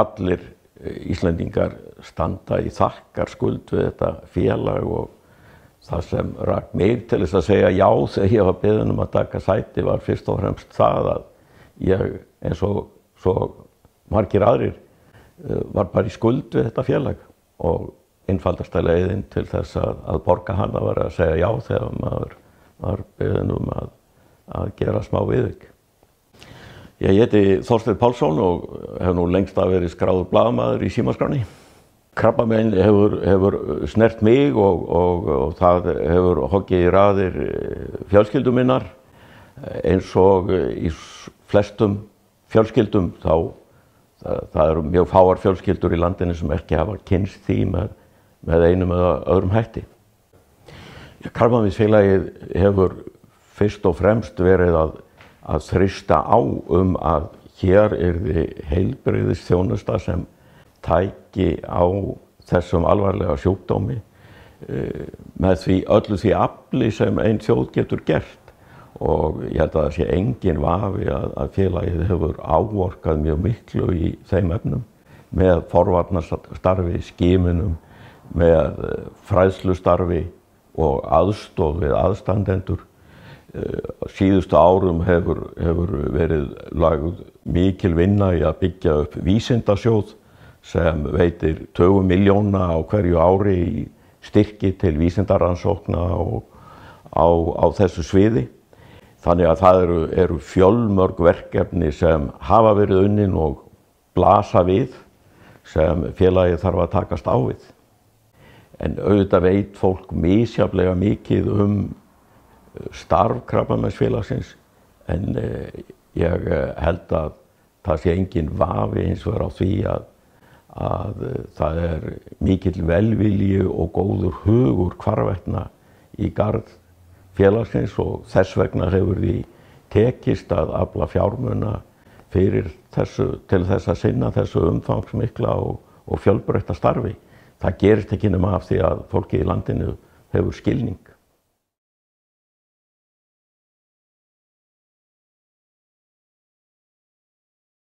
allir Íslendingar standa í þakkarskuld við þetta félag og það sem rak mig til þess að segja já þegar ég var beðinn að taka sæti var fyrst og fremst það að ég, eins og svo margir aðrir, var bara í skuld við þetta félag og einfaldasta leiðin til þess að borga hana var að segja já þegar maður var beðinn að gera smá viðauk. Ég heiti Þorsteinn Pálsson og hef nú lengst af verið skráður blaðamaður í símaskránni. Krabbamein hefur snert mig og það hefur hoggið í raðir fjölskyldum minnar. Eins og í flestum fjölskyldum það eru mjög fáar fjölskyldur í landinu sem ekki hafa kynnst því með einum eða öðrum hætti. Krabbameinsfélagið hefur fyrst og fremst verið að þrýsta á að hér yrði heilbrigðisþjónusta sem tæki á þessum alvarlega sjúkdómi með öllu því afli sem ein þjóð getur gert. Og ég held að það sé engin vafi að félagið hefur áorkað mjög miklu í þeim efnum með forvarnastarfi, skimunum, með fræðslustarfi og aðstoð við aðstandendur. Síðustu árum hefur verið lögð mikil vinna í að byggja upp vísindasjóð sem veitir tugum milljóna á hverju ári í styrki til vísindarannsókna á þessu sviði. Þannig að það eru fjölmörg verkefni sem hafa verið unnin og blasa við sem félagið þarf að takast á við. En auðvitað veit fólk misjafnlega mikið starf Krabbameinsfélagsins en ég held að það sé engin vafi hins vegar á því að það mikill velvilji og góður hugur hvarvetna í garð félagsins og þess vegna hefur því tekist að afla fjármuna til þess að sinna þessu umfangsmikla og fjölbreytta starfi. Það gerist ekki nema af því að fólkið í landinu hefur skilning.